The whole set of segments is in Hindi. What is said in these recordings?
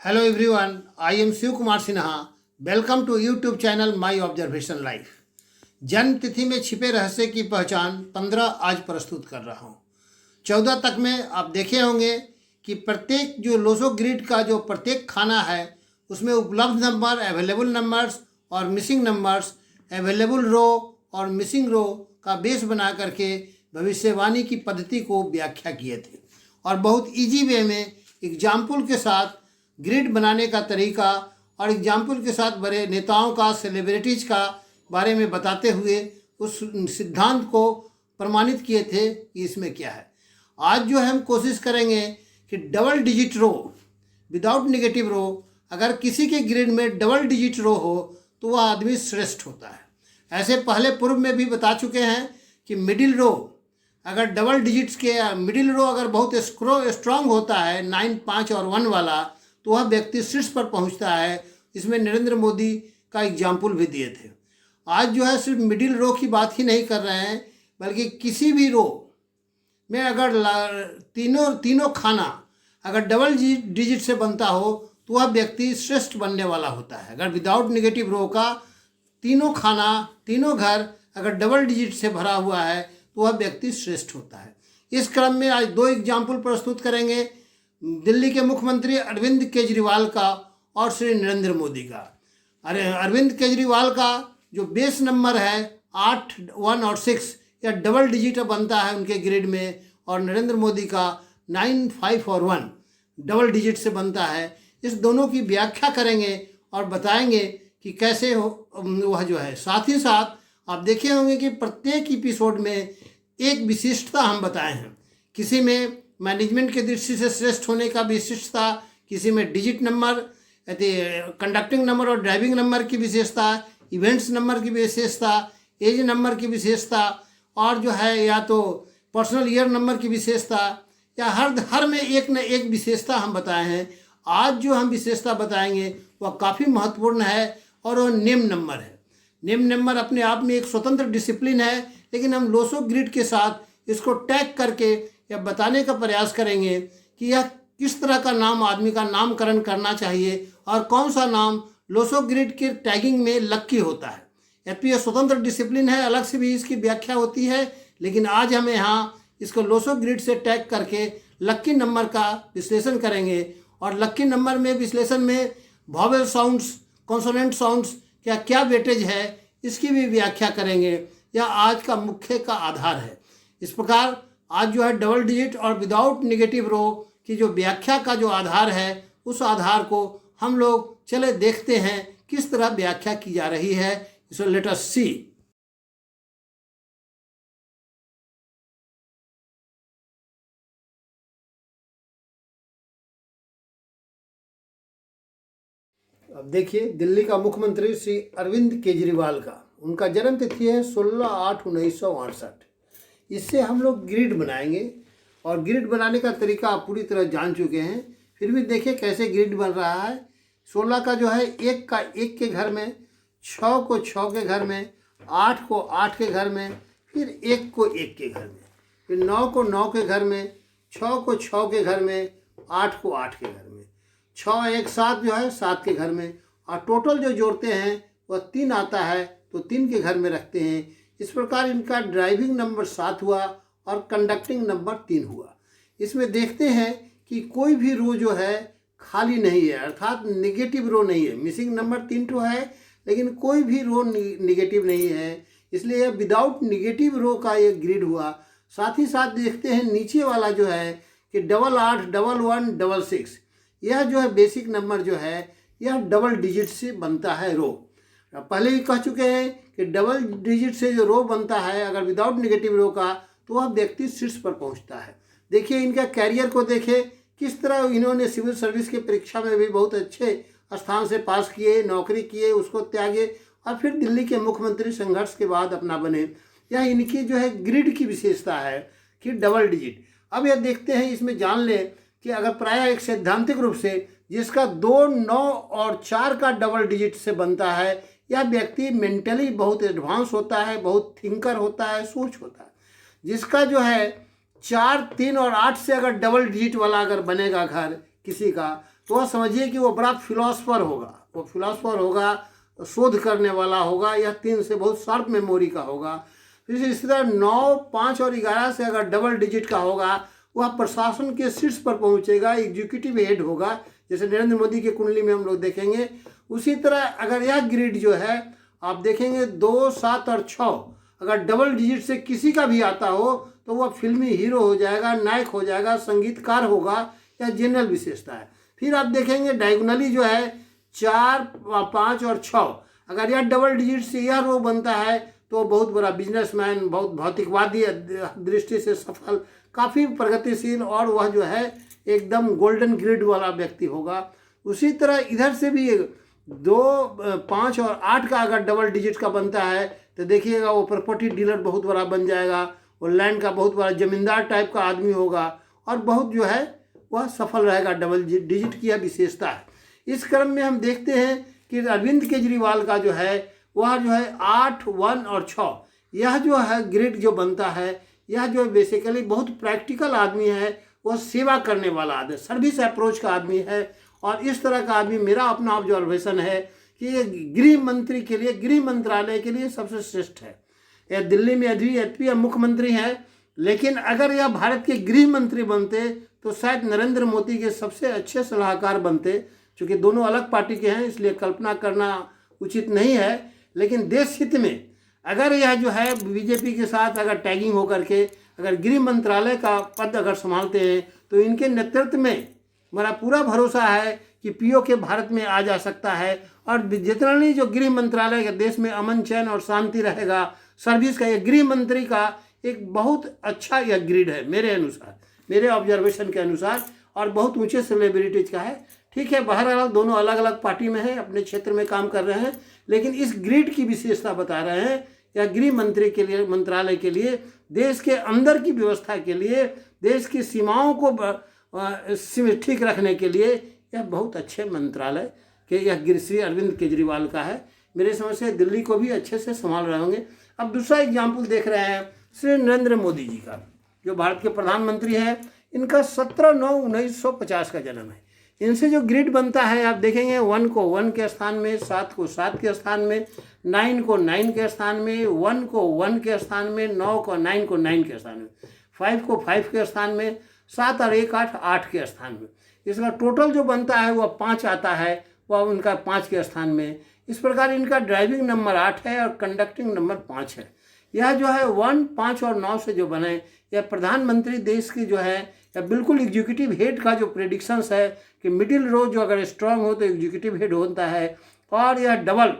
Hello everyone, I am Shiv Kumar Sinha. Welcome to YouTube channel My Observation Life. जन्म तिथि में छिपे रहस्य की पहचान 15 आज प्रस्तुत कर रहा हूँ। 14 तक में आप देखे होंगे कि प्रत्येक जो लोसो ग्रिड का जो प्रत्येक खाना है उसमें उपलब्ध नंबर, अवेलेबल नंबर्स और मिसिंग नंबर्स, अवेलेबल रो और मिसिंग रो का बेस बना करके भविष्यवाणी की पद्धति को व्याख्या किए थे और बहुत इजी वे में एग्जाम्पल के साथ ग्रिड बनाने का तरीका और एग्जाम्पल के साथ बड़े नेताओं का, सेलिब्रिटीज का बारे में बताते हुए उस सिद्धांत को प्रमाणित किए थे कि इसमें क्या है। आज जो हम कोशिश करेंगे कि डबल डिजिट रो विदाउट नेगेटिव रो, अगर किसी के ग्रिड में डबल डिजिट रो हो तो वह आदमी श्रेष्ठ होता है। ऐसे पहले पूर्व में भी बता चुके हैं कि मिडिल रो अगर डबल डिजिट्स के मिडिल रो अगर बहुत स्ट्रांग होता है 9, 5 और 1 वाला तो वह व्यक्ति शीर्ष पर पहुंचता है। इसमें नरेंद्र मोदी का एग्जाम्पल भी दिए थे। आज जो है सिर्फ मिडिल रो की बात ही नहीं कर रहे हैं, बल्कि किसी भी रो में अगर तीनों खाना अगर डबल डिजिट से बनता हो तो वह व्यक्ति श्रेष्ठ बनने वाला होता है। अगर विदाउट नेगेटिव रो का तीनों खाना, तीनों घर अगर डबल डिजिट से भरा हुआ है तो वह व्यक्ति श्रेष्ठ होता है। इस क्रम में आज 2 एग्जाम्पल प्रस्तुत करेंगे, दिल्ली के मुख्यमंत्री अरविंद केजरीवाल का और श्री नरेंद्र मोदी का। अरविंद केजरीवाल का जो बेस नंबर है 8, 1 और 6 या डबल डिजिट बनता है उनके ग्रिड में, और नरेंद्र मोदी का 9, 5 और 1 डबल डिजिट से बनता है। इस दोनों की व्याख्या करेंगे और बताएंगे कि कैसे वह जो है। साथ ही साथ आप देखे होंगे कि प्रत्येक एपिसोड में एक विशिष्टता हम बताए हैं। किसी में मैनेजमेंट के दृष्टि से श्रेष्ठ होने का विशिष्टता, किसी में डिजिट नंबर, कंडक्टिंग नंबर और ड्राइविंग नंबर की विशेषता, इवेंट्स नंबर की विशेषता, एज नंबर की विशेषता, और जो है या तो पर्सनल ईयर नंबर की विशेषता, या हर में एक न एक विशेषता हम बताए हैं। आज जो हम विशेषता बताएंगे वह काफ़ी महत्वपूर्ण है और वह नेम नंबर है। नेम नंबर अपने आप में एक स्वतंत्र डिसिप्लिन है, लेकिन हम लोसो ग्रिड के साथ इसको टैग करके यह बताने का प्रयास करेंगे कि यह किस तरह का नाम आदमी का नामकरण करना चाहिए और कौन सा नाम लोसो ग्रिड के टैगिंग में लक्की होता है। यह स्वतंत्र डिसिप्लिन है, अलग से भी इसकी व्याख्या होती है, लेकिन आज हमें यहाँ इसको लोसो ग्रिड से टैग करके लक्की नंबर का विश्लेषण करेंगे। और लक्की नंबर में विश्लेषण में वॉवेल साउंड्स, कॉन्सोनेंट साउंड्स क्या वेटेज है इसकी भी व्याख्या करेंगे। यह आज का मुख्य का आधार है। इस प्रकार आज जो है डबल डिजिट और विदाउट नेगेटिव रो की जो व्याख्या का जो आधार है, उस आधार को हम लोग चले देखते हैं किस तरह व्याख्या की जा रही है। सो लेट अस सी। अब देखिए, दिल्ली का मुख्यमंत्री श्री अरविंद केजरीवाल का, उनका जन्म तिथि है 16/8/1968। इससे हम लोग ग्रिड बनाएंगे और ग्रिड बनाने का तरीका आप पूरी तरह जान चुके हैं। फिर भी देखिए कैसे ग्रिड बन रहा है। 16 का जो है 1 का 1 के घर में, 6 को 6 के घर में, 8 को 8 के घर में, फिर 1 को 1 के घर में, फिर 9 को 9 के घर में, 6 को 6 के घर में, 8 को 8 के घर में, 6 1 7 जो है 7 के घर में, और टोटल जो जोड़ते हैं वह 3 आता है तो 3 के घर में रखते हैं। इस प्रकार इनका ड्राइविंग नंबर 7 हुआ और कंडक्टिंग नंबर 3 हुआ। इसमें देखते हैं कि कोई भी रो जो है खाली नहीं है, अर्थात नेगेटिव रो नहीं है। मिसिंग नंबर 3 तो है, लेकिन कोई भी रो नेगेटिव नहीं है, इसलिए विदाउट नेगेटिव रो का ये ग्रिड हुआ। साथ ही साथ देखते हैं नीचे वाला जो है कि 8, 1, 1, 1, 6, यह जो है बेसिक नंबर जो है यह डबल डिजिट से बनता है रो। पहले ही कह चुके हैं कि डबल डिजिट से जो रो बनता है अगर विदाउट नेगेटिव रो का, तो वह व्यक्ति शीर्ष पर पहुंचता है। देखिए इनका कैरियर को देखें, किस तरह इन्होंने सिविल सर्विस की परीक्षा में भी बहुत अच्छे स्थान से पास किए, नौकरी किए, उसको त्यागे और फिर दिल्ली के मुख्यमंत्री संघर्ष के बाद अपना बने। यह इनकी जो है ग्रिड की विशेषता है कि डबल डिजिट। अब यह देखते हैं, इसमें जान लें कि अगर प्रायः एक सैद्धांतिक रूप से जिसका 2, 9 और 4 का डबल डिजिट से बनता है, यह व्यक्ति मेंटली बहुत एडवांस होता है, बहुत थिंकर होता है, सोच होता है। जिसका जो है 4, 3 और 8 से अगर डबल डिजिट वाला अगर बनेगा घर किसी का, तो वह समझिए कि वो बड़ा फिलोसफर होगा, वो फिलोसफर होगा, शोध करने वाला होगा, यह 3 से बहुत शार्प मेमोरी का होगा। फिर इसी तरह 9, 5 और 11 से अगर डबल डिजिट का होगा, वह प्रशासन के शीर्ष पर पहुंचेगा, एग्जीक्यूटिव हेड होगा, जैसे नरेंद्र मोदी की कुंडली में हम लोग देखेंगे। उसी तरह अगर यह ग्रिड जो है आप देखेंगे 2, 7 और 6 अगर डबल डिजिट से किसी का भी आता हो तो वह फिल्मी हीरो हो जाएगा, नायक हो जाएगा, संगीतकार होगा, यह जनरल विशेषता है। फिर आप देखेंगे डायगोनली जो है 4, 5 और 6 अगर यह डबल डिजिट से यह रो बनता है तो बहुत बड़ा बिजनेसमैन, बहुत भौतिकवादी दृष्टि से सफल, काफ़ी प्रगतिशील और वह जो है एकदम गोल्डन ग्रिड वाला व्यक्ति होगा। उसी तरह इधर से भी 2, 5 और 8 का अगर डबल डिजिट का बनता है तो देखिएगा वो प्रॉपर्टी डीलर बहुत बड़ा बन जाएगा, वो लैंड का बहुत बड़ा जमींदार टाइप का आदमी होगा और बहुत जो है वह सफल रहेगा। डबल डिजिट की यह विशेषता है। इस क्रम में हम देखते हैं कि अरविंद केजरीवाल का जो है वह जो है 8, 1 और 6 यह जो है ग्रिड जो बनता है, यह जो बेसिकली बहुत प्रैक्टिकल आदमी है, वह सेवा करने वाला आदमी, सर्विस अप्रोच का आदमी है। और इस तरह का आदमी मेरा अपना ऑब्जर्वेशन है कि ये गृह मंत्री के लिए, गृह मंत्रालय के लिए सबसे श्रेष्ठ है। यह दिल्ली में अभी मुख्यमंत्री हैं, लेकिन अगर यह भारत के गृह मंत्री बनते तो शायद नरेंद्र मोदी के सबसे अच्छे सलाहकार बनते। चूँकि दोनों अलग पार्टी के हैं इसलिए कल्पना करना उचित नहीं है, लेकिन देश हित में अगर यह जो है बीजेपी के साथ अगर टैगिंग होकर के अगर गृह मंत्रालय का पद अगर संभालते हैं तो इनके नेतृत्व में मेरा पूरा भरोसा है कि पीओके भारत में आ जा सकता है। और जितना नहीं जो गृह मंत्रालय के देश में अमन, चैन और शांति रहेगा, सर्विस का, यह गृह मंत्री का एक बहुत अच्छा यह ग्रिड है मेरे अनुसार, मेरे ऑब्जर्वेशन के अनुसार, और बहुत ऊंचे सेलिब्रिटीज का है। ठीक है, बहरहाल दोनों अलग अलग पार्टी में हैं, अपने क्षेत्र में काम कर रहे हैं, लेकिन इस ग्रिड की विशेषता बता रहे हैं। यह गृह मंत्री के लिए, मंत्रालय के लिए, देश के अंदर की व्यवस्था के लिए, देश की सीमाओं को ठीक रखने के लिए यह बहुत अच्छे मंत्रालय के यह श्री अरविंद केजरीवाल का है। मेरे समझ से दिल्ली को भी अच्छे से संभाल रहे होंगे। अब दूसरा एग्जाम्पल देख रहे हैं श्री नरेंद्र मोदी जी का, जो भारत के प्रधानमंत्री हैं। इनका 17/9/1950 का जन्म है। इनसे जो ग्रिड बनता है आप देखेंगे 1 को 1 के स्थान में, 7 को 7 के स्थान में, 9 को 9 के स्थान में, 1 को 1 के स्थान में, 9 को 9 को 9 के स्थान में, 5 को 5 के स्थान में, 7 और 1 8 8 के स्थान में। इसका टोटल जो बनता है वह 5 आता है, वह उनका 5 के स्थान में। इस प्रकार इनका ड्राइविंग नंबर 8 है और कंडक्टिंग नंबर 5 है। यह जो है 1, 5 और 9 से जो बने, यह प्रधानमंत्री देश की जो है या बिल्कुल एग्जीक्यूटिव हेड का जो प्रेडिक्शंस है कि मिडिल रो जो अगर स्ट्रांग हो तो एग्जीक्यूटिव हेड होता है। और यह डबल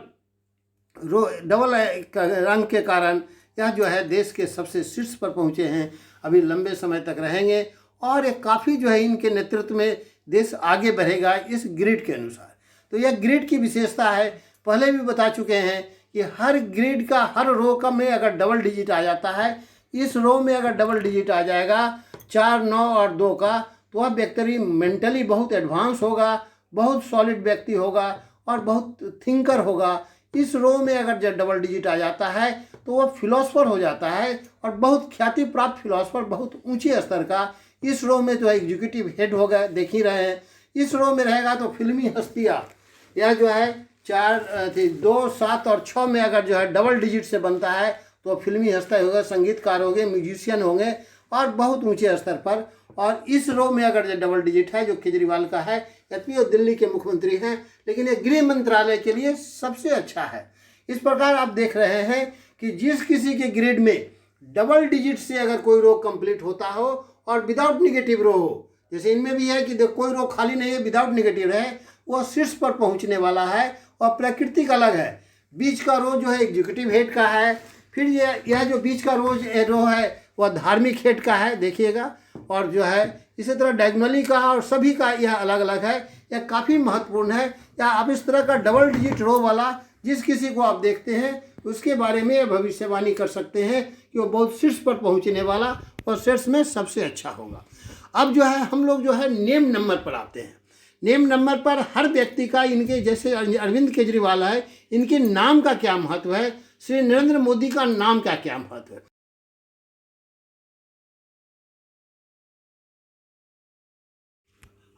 रंग के कारण यह जो है देश के सबसे शीर्ष पर पहुंचे हैं, अभी लंबे समय तक रहेंगे और ये काफ़ी जो है इनके नेतृत्व में देश आगे बढ़ेगा इस ग्रिड के अनुसार। तो यह ग्रिड की विशेषता है, पहले भी बता चुके हैं कि हर ग्रिड का हर रो का में अगर डबल डिजिट आ जाता है, इस रो में अगर डबल डिजिट आ जाएगा 4, 9 और 2 का, तो वह व्यक्ति मेंटली बहुत एडवांस होगा, बहुत सॉलिड व्यक्ति होगा और बहुत थिंकर होगा। इस रो में अगर जब डबल डिजिट आ जाता है तो वह फिलोसफर हो जाता है और बहुत ख्याति प्राप्त फिलोसफर, बहुत ऊंचे स्तर का। इस रो में जो है एग्जीक्यूटिव हेड होगा, देख ही रहे हैं। इस रो में रहेगा तो फिल्मी हस्तियाँ, यह जो है 2, 7 और 6 में अगर जो है डबल डिजिट से बनता है तो फिल्मी हस्ती होगा, संगीतकार होंगे, म्यूजिशियन होंगे और बहुत ऊंचे स्तर पर। और इस रो में अगर जो डबल डिजिट है जो केजरीवाल का है, यद्यपि वो दिल्ली के मुख्यमंत्री हैं, लेकिन ये गृह मंत्रालय के लिए सबसे अच्छा है। इस प्रकार आप देख रहे हैं कि जिस किसी के ग्रिड में डबल डिजिट से अगर कोई रो कंप्लीट होता हो और विदाउट निगेटिव रो हो, जैसे इनमें भी है कि कोई रो खाली नहीं है, विदाउट निगेटिव है, वह शीर्ष पर पहुंचने वाला है। और प्रकृतिक अलग है, बीच का रो जो है एग्जीक्यूटिव हेड का है, फिर यह जो बीच का रो है वह धार्मिक हेड का है, देखिएगा। और जो है इसी तरह डायगोनली का और सभी का यह अलग अलग है, यह काफ़ी महत्वपूर्ण है। या आप इस तरह का डबल डिजिट रो वाला जिस किसी को आप देखते हैं उसके बारे में भविष्यवाणी कर सकते हैं कि वो बहुत शीर्ष पर पहुंचने वाला और शीर्ष में सबसे अच्छा होगा। अब जो है हम लोग जो है नेम नंबर पर आते हैं। नेम नंबर पर हर व्यक्ति का, इनके जैसे अरविंद केजरीवाल है, इनके नाम का क्या महत्व है, श्री नरेंद्र मोदी का नाम का क्या महत्व है।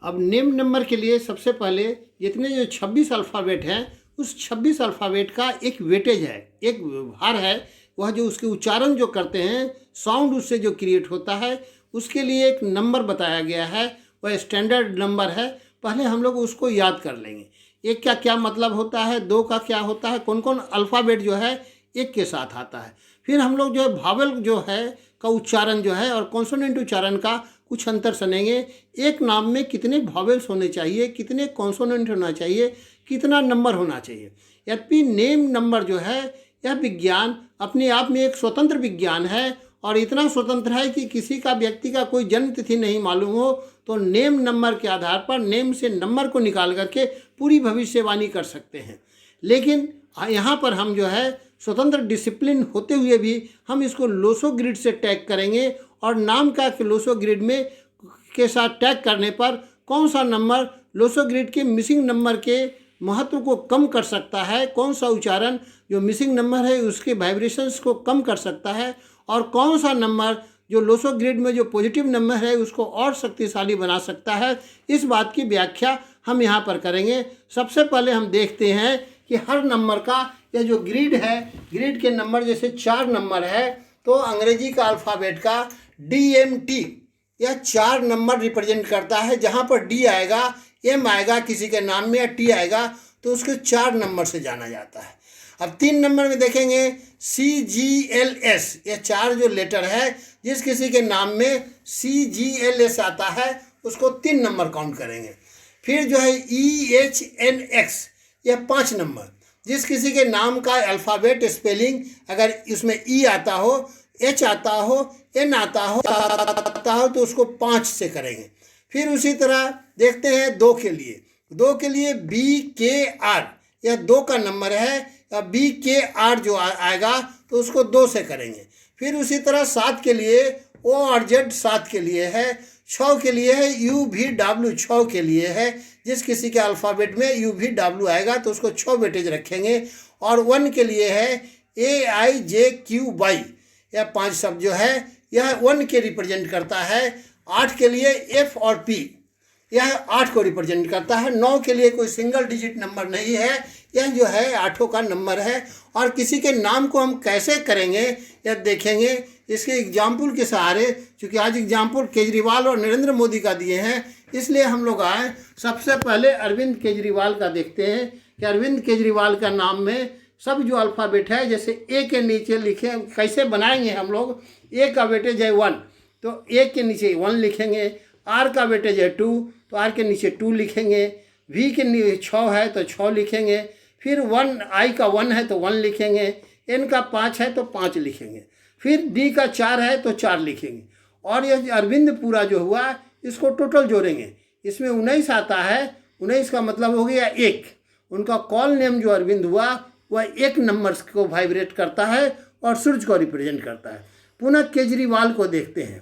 अब नेम नंबर के लिए सबसे पहले जितने जो 26 अल्फ़ाबेट हैं उस 26 अल्फ़ाबेट का एक वेटेज है, एक भार है, वह जो उसके उच्चारण जो करते हैं, साउंड उससे जो क्रिएट होता है, उसके लिए एक नंबर बताया गया है, वह स्टैंडर्ड नंबर है। पहले हम लोग उसको याद कर लेंगे, एक का क्या मतलब होता है, दो का क्या होता है, कौन कौन अल्फ़ाबेट जो है एक के साथ आता है। फिर हम लोग जो है भावल जो है का उच्चारण जो है और कॉन्सोनेंट उच्चारण का कुछ अंतर सुनेंगे। एक नाम में कितने भावेल्स होने चाहिए, कितने कॉन्सोनेंट होना चाहिए, कितना नंबर होना चाहिए। यद्यपि नेम नंबर जो है यह विज्ञान अपने आप में एक स्वतंत्र विज्ञान है और इतना स्वतंत्र है कि किसी का व्यक्ति का कोई जन्म तिथि नहीं मालूम हो तो नेम नंबर के आधार पर नेम से नंबर को निकाल करके पूरी भविष्यवाणी कर सकते हैं। लेकिन यहाँ पर हम जो है स्वतंत्र डिसिप्लिन होते हुए भी हम इसको लोसो ग्रिड से टैग करेंगे और नाम का लोसो ग्रिड में के साथ टैग करने पर कौन सा नंबर लोसो ग्रिड के मिसिंग नंबर के महत्व को कम कर सकता है, कौन सा उच्चारण जो मिसिंग नंबर है उसके वाइब्रेशंस को कम कर सकता है और कौन सा नंबर जो लोसो ग्रिड में जो पॉजिटिव नंबर है उसको और शक्तिशाली बना सकता है, इस बात की व्याख्या हम यहाँ पर करेंगे। सबसे पहले हम देखते हैं कि हर नंबर का यह जो ग्रिड है, ग्रिड के नंबर जैसे 4 नंबर है तो अंग्रेजी का अल्फ़ाबेट का DMT यह 4 नंबर रिप्रेजेंट करता है। जहाँ पर D आएगा, M आएगा किसी के नाम में या T आएगा तो उसको 4 नंबर से जाना जाता है। अब 3 नंबर में देखेंगे CGLS, यह 4 जो लेटर है जिस किसी के नाम में CGLS आता है उसको 3 नंबर काउंट करेंगे। फिर जो है EHNX यह 5 नंबर, जिस किसी के नाम का अल्फ़ाबेट स्पेलिंग अगर इसमें E आता हो, H आता हो, N आता हो तो उसको 5 से करेंगे। फिर उसी तरह देखते हैं 2 के लिए BKR यह 2 का नंबर है, BKR जो आएगा तो उसको 2 से करेंगे। फिर उसी तरह 7 के लिए ORZ 7 के लिए है, 6 के लिए है UVW 6 के लिए है, जिस किसी के अल्फ़ाबेट में UVW आएगा तो उसको 6 वेटेज रखेंगे। और 1 के लिए है AIJQY यह 5 शब्द जो है यह 1 के रिप्रेजेंट करता है। 8 के लिए F और P यह 8 को रिप्रेजेंट करता है। 9 के लिए कोई सिंगल डिजिट नंबर नहीं है, यह जो है 8 का नंबर है। और किसी के नाम को हम कैसे करेंगे यह देखेंगे इसके एग्जाम्पल के सहारे। चूँकि आज एग्जाम्पल केजरीवाल और नरेंद्र मोदी का दिए हैं इसलिए हम लोग आए। सबसे पहले अरविंद केजरीवाल का देखते हैं कि अरविंद केजरीवाल का नाम में सब जो अल्फ़ाबेट है जैसे ए के नीचे लिखे, कैसे बनाएंगे हम लोग। ए का वेटेज है 1 तो ए के नीचे 1 लिखेंगे। आर का वेटेज है 2 तो आर के नीचे 2 लिखेंगे। वी के नीचे 6 है तो 6 लिखेंगे। फिर 1 आई का 1 है तो 1 लिखेंगे। एन का 5 है तो 5 लिखेंगे। फिर डी का 4 है तो 4 लिखेंगे। और यह अरविंद पूरा जो हुआ इसको टोटल जोड़ेंगे, इसमें 19 आता है। 19 का मतलब हो गया 1। उनका कॉल नेम जो अरविंद हुआ वह 1 नंबर को वाइब्रेट करता है और सूर्य को रिप्रेजेंट करता है। पुनः केजरीवाल को देखते हैं।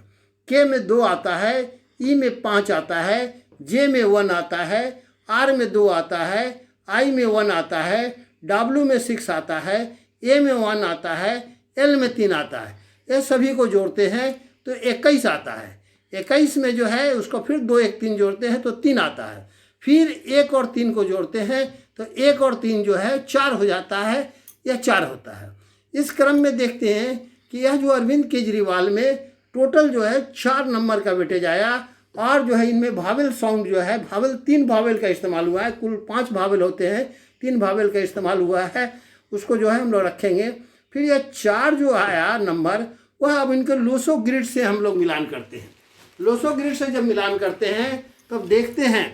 के में 2 आता है, ई में 5 आता है, जे में 1 आता है, आर में 2 आता है, आई में 1 आता है, डब्ल्यू में 6 आता है, ए में 1 आता है, एल में 3 आता है। ये सभी को जोड़ते हैं तो 21 आता है। 21 में जो है उसको फिर 2 1 3 जोड़ते हैं तो 3 आता है। फिर 1 और 3 को जोड़ते हैं तो 1 और 3 जो है 4 हो जाता है, यह 4 होता है। इस क्रम में देखते हैं कि यह जो अरविंद केजरीवाल में टोटल जो है 4 नंबर का वेटेज आया। और जो है इनमें भावेल साउंड जो है, भावेल 3 भावेल का इस्तेमाल हुआ है। कुल 5 भावेल होते हैं, 3 भावेल का इस्तेमाल हुआ है, उसको जो है हम लोग रखेंगे। फिर यह 4 जो आया नंबर वह अब इनके लोसो ग्रिड से हम लोग मिलान करते हैं। लोसो ग्रिड से जब मिलान करते हैं तब देखते हैं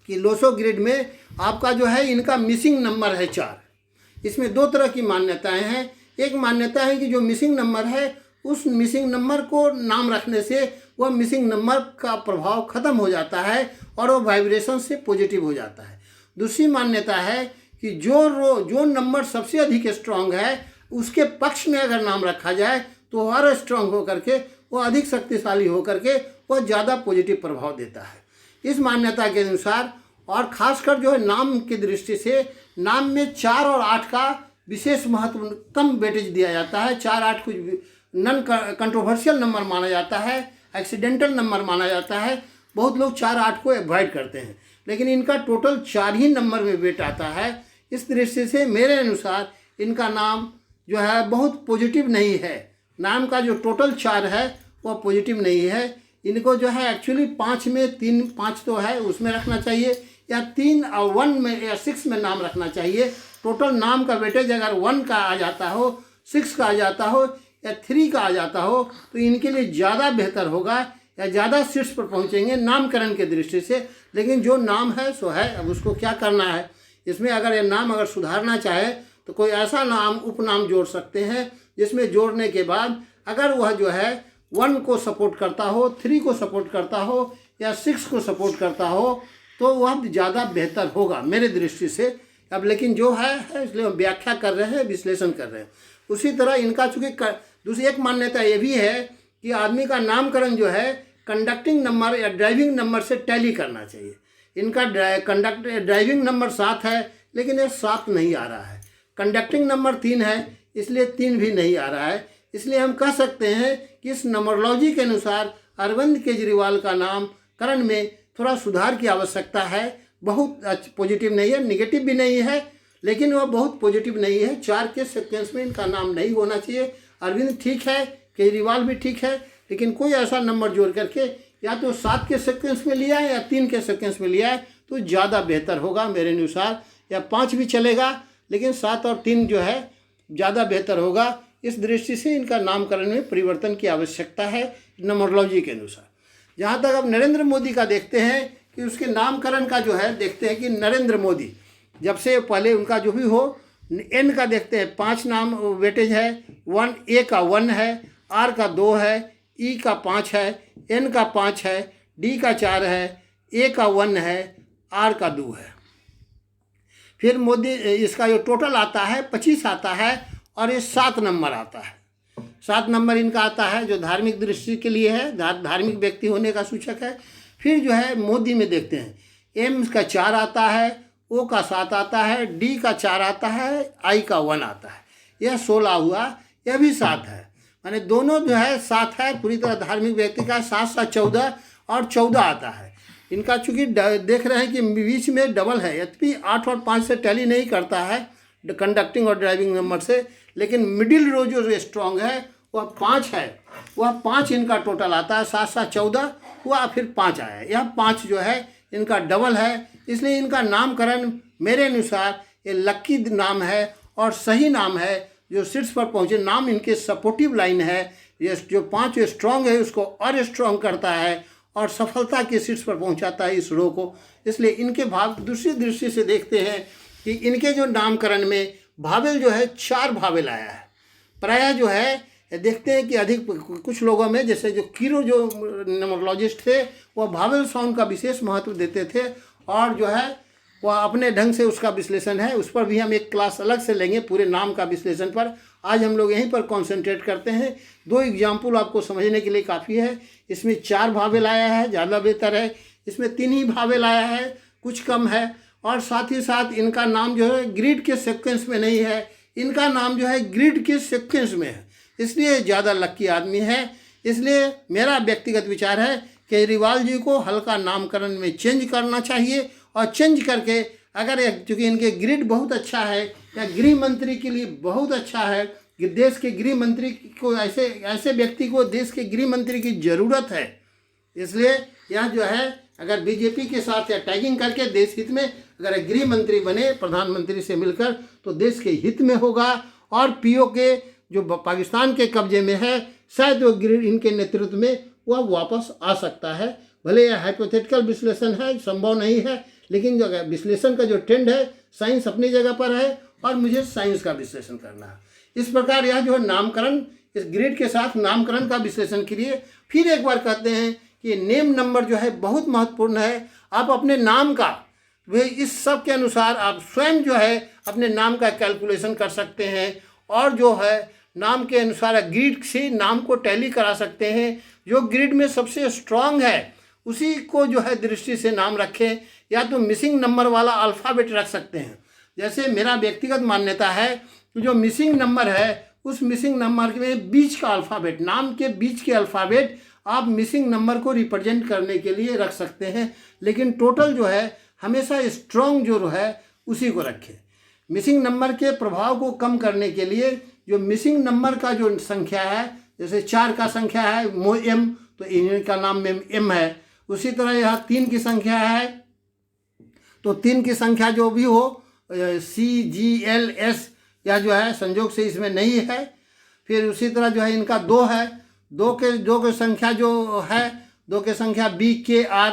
कि लोसो ग्रिड में आपका जो है इनका मिसिंग नंबर है 4। इसमें 2 तरह की मान्यताएं हैं। एक मान्यता है कि जो मिसिंग नंबर है उस मिसिंग नंबर को नाम रखने से वह मिसिंग नंबर का प्रभाव खत्म हो जाता है और वो वाइब्रेशन से पॉजिटिव हो जाता है। दूसरी मान्यता है कि जो नंबर सबसे अधिक स्ट्रांग है उसके पक्ष में अगर नाम रखा जाए तो और स्ट्रांग होकर के वो अधिक शक्तिशाली होकर के वह ज़्यादा पॉजिटिव प्रभाव देता है। इस मान्यता के अनुसार और ख़ासकर जो है नाम की दृष्टि से नाम में 4 और 8 का विशेष महत्व कम वेटेज दिया जाता है। 4 8 कुछ नॉन कंट्रोवर्शियल नंबर माना जाता है, एक्सीडेंटल नंबर माना जाता है। बहुत लोग 4 8 को अवॉइड करते हैं, लेकिन इनका टोटल 4 ही नंबर में वेट आता है। इस दृष्टि से मेरे अनुसार इनका नाम जो है बहुत पॉजिटिव नहीं है। नाम का जो टोटल 4 है वह पॉजिटिव नहीं है। इनको जो है एक्चुअली 5 में 3 5 तो है उसमें रखना चाहिए, या 3 और 1 में या 6 में नाम रखना चाहिए। टोटल नाम का वेटेज अगर 1 का आ जाता हो, 6 का आ जाता हो या 3 का आ जाता हो तो इनके लिए ज़्यादा बेहतर होगा या ज़्यादा सीट्स पर पहुंचेंगे नामकरण के दृष्टि से। लेकिन जो नाम है सो है, अब उसको क्या करना है। इसमें अगर ये नाम अगर सुधारना चाहे तो कोई ऐसा नाम उपनाम जोड़ सकते हैं जिसमें जोड़ने के बाद अगर वह जो है 1 को सपोर्ट करता हो, 3 को सपोर्ट करता हो या 6 को सपोर्ट करता हो तो वह ज़्यादा बेहतर होगा मेरे दृष्टि से। अब लेकिन जो है इसलिए हम व्याख्या कर रहे हैं, विश्लेषण कर रहे हैं। उसी तरह इनका चूँकि दूसरी एक मान्यता ये भी है कि आदमी का नामकरण जो है कंडक्टिंग नंबर या ड्राइविंग नंबर से टैली करना चाहिए। इनका ड्राइविंग नंबर 7 है लेकिन ये 7 नहीं आ रहा है। कंडक्टिंग नंबर 3 है इसलिए 3 भी नहीं आ रहा है। इसलिए हम कह सकते हैं कि इस नंबरोलॉजी के अनुसार अरविंद केजरीवाल का नामकरण में थोड़ा सुधार की आवश्यकता है। बहुत पॉजिटिव नहीं है, निगेटिव भी नहीं है, लेकिन वह बहुत पॉजिटिव नहीं है। 4 के सीक्वेंस में इनका नाम नहीं होना चाहिए। अरविंद ठीक है, केजरीवाल भी ठीक है, लेकिन कोई ऐसा नंबर जोड़ करके या तो 7 के सीक्वेंस में लिया है या 3 के सीक्वेंस में लिया है तो ज़्यादा बेहतर होगा मेरे अनुसार। या 5 भी चलेगा लेकिन 7 और 3 जो है ज़्यादा बेहतर होगा। इस दृष्टि से इनका नामकरण में परिवर्तन की आवश्यकता है नंबरोलॉजी के अनुसार। जहाँ तक अब नरेंद्र मोदी का देखते हैं कि उसके नामकरण का जो है देखते हैं कि नरेंद्र मोदी जब से पहले उनका जो भी हो, एन का देखते हैं 5 नाम वेटेज है। 1 ए का 1 है, आर का 2 है, ई का 5 है, एन का 5 है, डी का 4 है, ए का 1 है, आर का 2 है। फिर मोदी इसका जो टोटल आता है 25 आता है और ये 7 नंबर आता है। 7 नंबर इनका आता है जो धार्मिक दृष्टि के लिए है, धार्मिक व्यक्ति होने का सूचक है। फिर जो है मोदी में देखते हैं एम का 4 आता है, ओ का 7 आता है, डी का 4 आता है, आई का 1 आता है। यह 16 हुआ, यह भी 7 है। माने दोनों जो है 7 है। पूरी तरह धार्मिक व्यक्ति का 7 7 14 और 14 आता है। इनका चूँकि देख रहे हैं कि बीच में डबल है, यद्यपि 8 और 5 से टैली नहीं करता है कंडक्टिंग और ड्राइविंग नंबर से, लेकिन मिडिल रो जो स्ट्रॉन्ग है वह 5 है। वह 5 इनका टोटल आता है। 7 7 14 हुआ, फिर 5 आया। यह 5 जो है इनका डबल है। इसलिए इनका नामकरण मेरे अनुसार ये लक्की नाम है और सही नाम है जो सीट्स पर पहुँचे। नाम इनके सपोर्टिव लाइन है। ये जो 5 स्ट्रॉन्ग है उसको और स्ट्रॉन्ग करता है और सफलता के सीट्स पर पहुंचाता है इस रो को। इसलिए इनके भाव दूसरी दृष्टि से देखते हैं कि इनके जो नामकरण में भावेल जो है 4 भावेल आया है। प्रायः जो है देखते हैं कि अधिक कुछ लोगों में जैसे जो कीरो जो नंबरोलॉजिस्ट थे वह भावेल साउंड का विशेष महत्व देते थे और जो है वह अपने ढंग से उसका विश्लेषण है। उस पर भी हम एक क्लास अलग से लेंगे पूरे नाम का विश्लेषण पर। आज हम लोग यहीं पर कॉन्सेंट्रेट करते हैं। 2 एग्जाम्पल आपको समझने के लिए काफ़ी है। इसमें 4 भावेल आया है, ज़्यादा बेहतर है। इसमें 3 ही भावेल आया है, कुछ कम है। और साथ ही साथ इनका नाम जो है ग्रिड के सीक्वेंस में नहीं है, इनका नाम जो है ग्रिड के सीक्वेंस में है। इसलिए ज़्यादा लक्की आदमी है। इसलिए मेरा व्यक्तिगत विचार है केजरीवाल जी को हल्का नामकरण में चेंज करना चाहिए और चेंज करके अगर चूँकि इनके ग्रिड बहुत अच्छा है या गृह मंत्री के लिए बहुत अच्छा है कि देश के गृह मंत्री को ऐसे व्यक्ति को देश के गृह मंत्री की ज़रूरत है। इसलिए यह जो है अगर बीजेपी के साथ या टैगिंग करके देश हित में अगर गृह मंत्री बने प्रधानमंत्री से मिलकर तो देश के हित में होगा। और पीओ के जो पाकिस्तान के कब्जे में है शायद वो ग्रिड इनके नेतृत्व में वह वापस आ सकता है। भले यह हाइपोथेटिकल विश्लेषण है, संभव नहीं है, लेकिन जो विश्लेषण का जो ट्रेंड है साइंस अपनी जगह पर है और मुझे साइंस का विश्लेषण करना है। इस प्रकार यह जो है नामकरण इस ग्रिड के साथ नामकरण का विश्लेषण के लिए फिर एक बार कहते हैं कि नेम नंबर जो है बहुत महत्वपूर्ण है। आप अपने नाम का वे इस सब के अनुसार आप स्वयं जो है अपने नाम का कैलकुलेशन कर सकते हैं और जो है नाम के अनुसार ग्रिड से नाम को टैली करा सकते हैं। जो ग्रिड में सबसे स्ट्रांग है उसी को जो है दृष्टि से नाम रखें, या तो मिसिंग नंबर वाला अल्फ़ाबेट रख सकते हैं। जैसे मेरा व्यक्तिगत मान्यता है कि जो मिसिंग नंबर है उस मिसिंग नंबर में बीच का अल्फ़ाबेट, नाम के बीच के अल्फ़ाबेट आप मिसिंग नंबर को रिप्रेजेंट करने के लिए रख सकते हैं, लेकिन टोटल जो है हमेशा स्ट्रॉन्ग जो है उसी को रखें। मिसिंग नंबर के प्रभाव को कम करने के लिए जो मिसिंग नंबर का जो संख्या है, जैसे 4 का संख्या है एम, तो इनका नाम में एम है। उसी तरह यहाँ 3 की संख्या है, तो 3 की संख्या जो भी हो CGLS, यह जो है संयोग से इसमें नहीं है। फिर उसी तरह जो है इनका 2 है, 2 के संख्या जो है, 2 के संख्या BKR,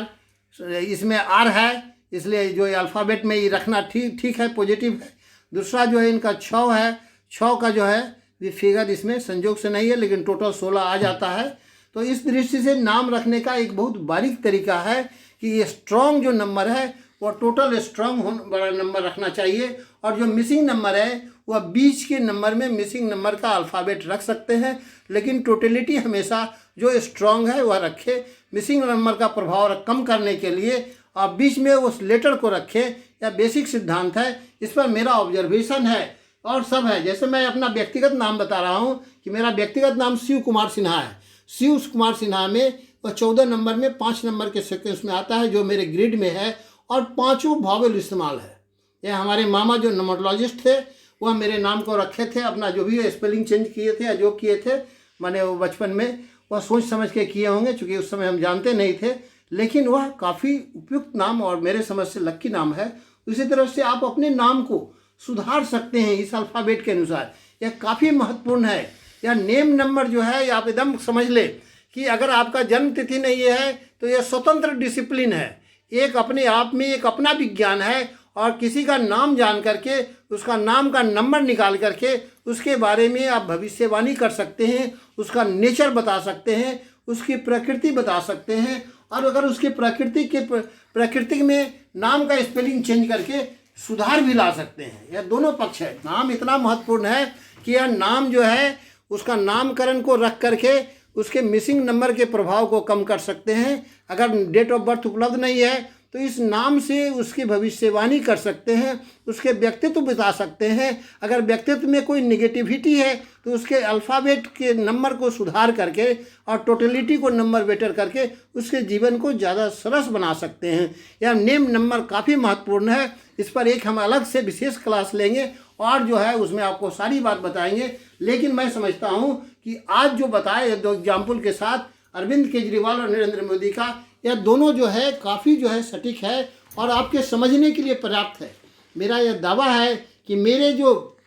इसमें R है, इसलिए जो अल्फ़ाबेट में ये रखना ठीक है, पॉजिटिव है। दूसरा जो है इनका 6 है, 6 का जो है ये फिगर इसमें संयोग से नहीं है, लेकिन टोटल 16 आ जाता है। तो इस दृष्टि से नाम रखने का एक बहुत बारीक तरीका है कि ये स्ट्रॉन्ग जो नंबर है वह टोटल स्ट्रॉन्ग बड़ा नंबर रखना चाहिए, और जो मिसिंग नंबर है वह बीच के नंबर में मिसिंग नंबर का अल्फ़ाबेट रख सकते हैं, लेकिन टोटलिटी हमेशा जो स्ट्रॉन्ग है वह रखे। मिसिंग नंबर का प्रभाव कम करने के लिए आप बीच में उस लेटर को रखें, या बेसिक सिद्धांत है, इस पर मेरा ऑब्जर्वेशन है और सब है। जैसे मैं अपना व्यक्तिगत नाम बता रहा हूँ कि मेरा व्यक्तिगत नाम शिव कुमार सिन्हा है। शिव कुमार सिन्हा में वह 14 नंबर में 5 नंबर के सीक्वेंस में आता है, जो मेरे ग्रिड में है, और 5 वॉवेल इस्तेमाल है। यह हमारे मामा जो नोमोलॉजिस्ट थे वह मेरे नाम को रखे थे, अपना जो भी स्पेलिंग चेंज किए थे या जो किए थे, मैंने वो बचपन में वह सोच समझ के किए होंगे, चूँकि उस समय हम जानते नहीं थे, लेकिन वह काफ़ी उपयुक्त नाम और मेरे समझ से लक्की नाम है। उसी तरह से आप अपने नाम को सुधार सकते हैं इस अल्फ़ाबेट के अनुसार, यह काफ़ी महत्वपूर्ण है। यह नेम नंबर जो है आप एकदम समझ ले कि अगर आपका जन्म तिथि नहीं है तो यह स्वतंत्र डिसिप्लिन है, एक अपने आप में एक अपना विज्ञान है, और किसी का नाम जान करके उसका नाम का नंबर निकाल करके उसके बारे में आप भविष्यवाणी कर सकते हैं, उसका नेचर बता सकते हैं, उसकी प्रकृति बता सकते हैं, और अगर उसकी प्रकृति में नाम का स्पेलिंग चेंज करके सुधार भी ला सकते हैं। यह दोनों पक्ष है। नाम इतना महत्वपूर्ण है कि यह नाम जो है उसका नामकरण को रख करके उसके मिसिंग नंबर के प्रभाव को कम कर सकते हैं। अगर डेट ऑफ बर्थ उपलब्ध नहीं है तो इस नाम से उसकी भविष्यवाणी कर सकते हैं, उसके व्यक्तित्व बता सकते हैं। अगर व्यक्तित्व में कोई निगेटिविटी है तो उसके अल्फ़ाबेट के नंबर को सुधार करके और टोटलिटी को नंबर बेटर करके उसके जीवन को ज़्यादा सरस बना सकते हैं। यह नेम नंबर काफ़ी महत्वपूर्ण है, इस पर एक हम अलग से विशेष क्लास लेंगे और जो है उसमें आपको सारी बात बताएंगे। लेकिन मैं समझता हूँ कि आज जो बताए 2 एग्जाम्पल के साथ अरविंद केजरीवाल और नरेंद्र मोदी का, यह दोनों जो है काफ़ी जो है सटीक है और आपके समझने के लिए पर्याप्त है। मेरा यह दावा है कि मेरे जो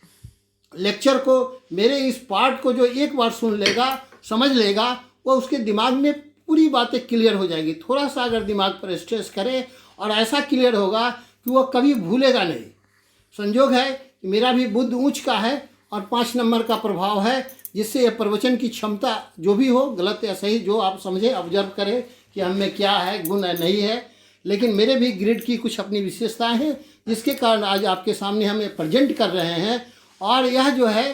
लेक्चर को, मेरे इस पार्ट को जो एक बार सुन लेगा, समझ लेगा, वो उसके दिमाग में पूरी बातें क्लियर हो जाएगी। थोड़ा सा अगर दिमाग पर स्ट्रेस करे और ऐसा क्लियर होगा कि वो कभी भूलेगा नहीं। संयोग है कि मेरा भी बुद्ध ऊंच का है और 5 नंबर का प्रभाव है, जिससे यह प्रवचन की क्षमता जो भी हो, गलत या सही, जो आप समझे, ऑब्जर्व करें कि हम में क्या है, गुण है, नहीं है। लेकिन मेरे भी ग्रिड की कुछ अपनी विशेषताएं हैं, जिसके कारण आज आपके सामने हम ये प्रेजेंट कर रहे हैं। और यह जो है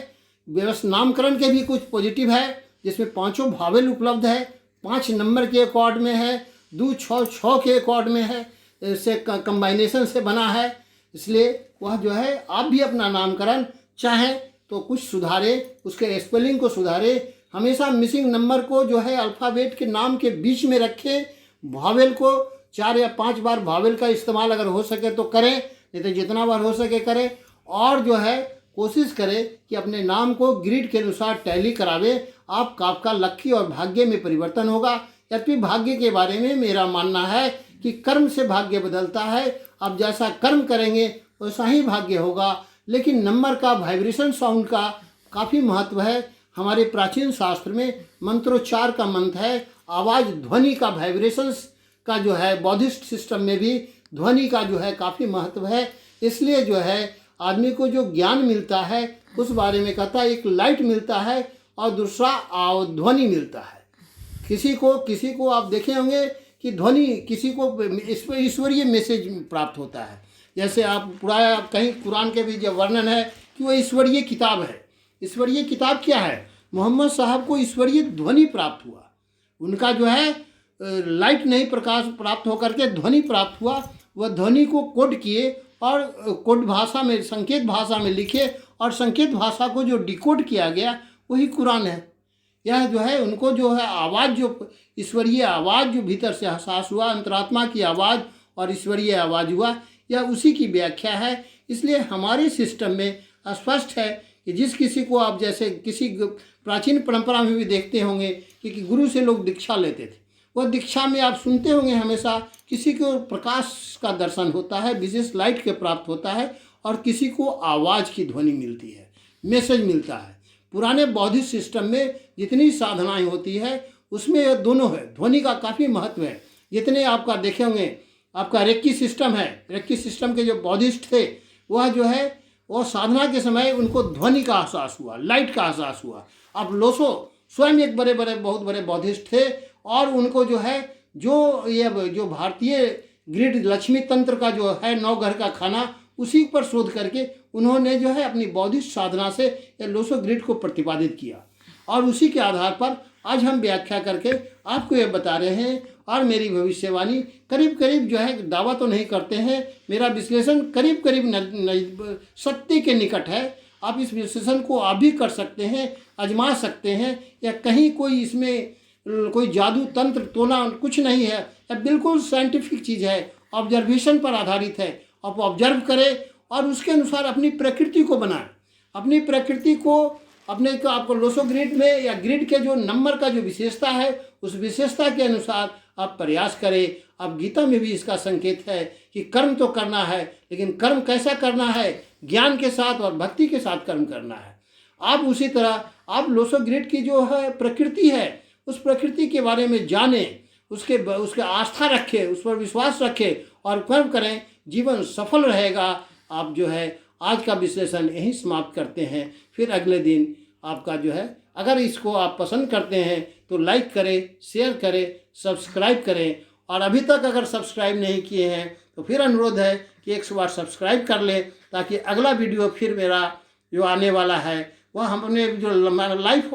व्यवस्था नामकरण के भी कुछ पॉजिटिव है, जिसमें 5 भावेल उपलब्ध है, 5 नंबर के अकॉर्ड में है, 2 6 6 के अकॉर्ड में है, इससे कंबाइनेशन से बना है। इसलिए वह जो है आप भी अपना नामकरण चाहें तो कुछ सुधारे, उसके स्पेलिंग को सुधारे। हमेशा मिसिंग नंबर को जो है अल्फ़ाबेट के नाम के बीच में रखें। भावेल को 4 या 5 बार भावेल का इस्तेमाल अगर हो सके तो करें, नहीं तो जितना बार हो सके करें। और जो है कोशिश करें कि अपने नाम को ग्रिड के अनुसार टैली करावे। आपका लक्की और भाग्य में परिवर्तन होगा। यद्यपि भाग्य के बारे में मेरा मानना है कि कर्म से भाग्य बदलता है। आप जैसा कर्म करेंगे वैसा ही भाग्य होगा। लेकिन नंबर का, वाइब्रेशन साउंड का काफ़ी महत्व है। हमारे प्राचीन शास्त्र में मंत्रोच्चार का मंत्र है, आवाज़ ध्वनि का, वाइब्रेशंस का जो है बौद्धिस्ट सिस्टम में भी ध्वनि का जो है काफ़ी महत्व है। इसलिए जो है आदमी को जो ज्ञान मिलता है उस बारे में कहता है, एक लाइट मिलता है और दूसरा ध्वनि मिलता है। किसी को आप देखे होंगे कि ध्वनि, किसी को ईश्वरीय मैसेज प्राप्त होता है। जैसे आप कहीं कुरान के भी जो वर्णन है कि वो ईश्वरीय किताब है। ईश्वरीय किताब क्या है? मोहम्मद साहब को ईश्वरीय ध्वनि प्राप्त हुआ। उनका जो है लाइट नहीं, प्रकाश प्राप्त होकर के ध्वनि प्राप्त हुआ। वह ध्वनि को कोड किए और कोड भाषा में, संकेत भाषा में लिखे, और संकेत भाषा को जो डिकोड किया गया वही कुरान है। यह जो है उनको जो है आवाज़, जो ईश्वरीय आवाज़ जो भीतर से एहसास हुआ, अंतरात्मा की आवाज़ और ईश्वरीय आवाज़ हुआ, यह उसी की व्याख्या है। इसलिए हमारे सिस्टम में स्पष्ट है कि जिस किसी को आप, जैसे किसी प्राचीन परंपरा में भी देखते होंगे कि गुरु से लोग दीक्षा लेते थे, वह दीक्षा में आप सुनते होंगे हमेशा किसी को प्रकाश का दर्शन होता है, विशेष लाइट के प्राप्त होता है, और किसी को आवाज़ की ध्वनि मिलती है, मैसेज मिलता है। पुराने बौद्धिक सिस्टम में जितनी साधनाएं होती है उसमें यह दोनों है, ध्वनि का काफ़ी महत्व है। जितने आपका देखे होंगे, आपका रेक्की सिस्टम है, रेक्की सिस्टम के जो बौद्धिस्ट थे वह जो है वो साधना के समय उनको ध्वनि का एहसास हुआ, लाइट का एहसास हुआ। अब लोसो स्वयं एक बहुत बड़े बौद्धिस्ट थे, और उनको जो है जो भारतीय ग्रिड लक्ष्मी तंत्र का जो है 9 घर का खाना, उसी पर शोध करके उन्होंने जो है अपनी बौद्धिक साधना से ये लोसो ग्रिड को प्रतिपादित किया, और उसी के आधार पर आज हम व्याख्या करके आपको ये बता रहे हैं। और मेरी भविष्यवाणी करीब करीब जो है, दावा तो नहीं करते हैं, मेरा विश्लेषण करीब करीब सत्य के निकट है। आप इस विश्लेषण को आप भी कर सकते हैं, आजमा सकते हैं, या कहीं कोई इसमें कोई जादू तंत्र टोना कुछ नहीं है, यह बिल्कुल साइंटिफिक चीज़ है, ऑब्जर्वेशन पर आधारित है। आप ऑब्जर्व करें और उसके अनुसार अपनी प्रकृति को बनाएं, अपनी प्रकृति को आपको लोसो ग्रिड में या ग्रिड के जो नंबर का जो विशेषता है, उस विशेषता के अनुसार आप प्रयास करें। अब गीता में भी इसका संकेत है कि कर्म तो करना है, लेकिन कर्म कैसा करना है, ज्ञान के साथ और भक्ति के साथ कर्म करना है। आप उसी तरह आप लोसो ग्रिड की जो है प्रकृति है, उस प्रकृति के बारे में जानें, उसके आस्था रखें, उस पर विश्वास रखें और कर्म करें, जीवन सफल रहेगा। आप जो है आज का विश्लेषण यहीं समाप्त करते हैं। फिर अगले दिन आपका जो है, अगर इसको आप पसंद करते हैं तो लाइक करें, शेयर करें, सब्सक्राइब करें, और अभी तक अगर सब्सक्राइब नहीं किए हैं तो फिर अनुरोध है कि एक बार सब्सक्राइब कर लें, ताकि अगला वीडियो फिर मेरा जो आने वाला है वह हमने जो लाइफ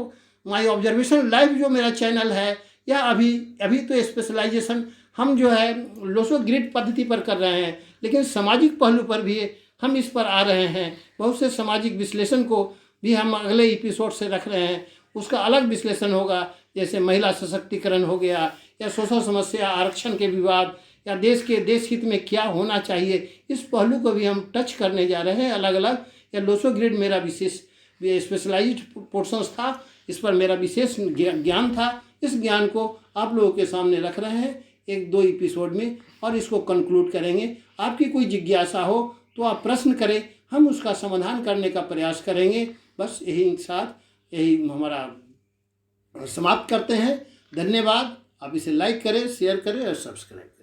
माई ऑब्जर्वेशन लाइफ जो मेरा चैनल है, या अभी तो स्पेशलाइजेशन हम जो है लोसो ग्रिड पद्धति पर कर रहे हैं, लेकिन सामाजिक पहलू पर भी हम इस पर आ रहे हैं। बहुत से सामाजिक विश्लेषण को भी हम अगले एपिसोड से रख रहे हैं, उसका अलग विश्लेषण होगा, जैसे महिला सशक्तिकरण हो गया, या सोशल समस्या, आरक्षण के विवाद, या देश हित में क्या होना चाहिए, इस पहलू को भी हम टच करने जा रहे हैं अलग अलग। या लोसो ग्रिड मेरा विशेष स्पेशलाइज्ड पोर्शंस था, इस पर मेरा विशेष ज्ञान था। इस ज्ञान को आप लोगों के सामने रख रहे हैं 1-2 एपिसोड में, और इसको कंक्लूड करेंगे। आपकी कोई जिज्ञासा हो तो आप प्रश्न करें, हम उसका समाधान करने का प्रयास करेंगे। बस यही हमारा समाप्त करते हैं। धन्यवाद। आप इसे लाइक करें, शेयर करें और सब्सक्राइब करें।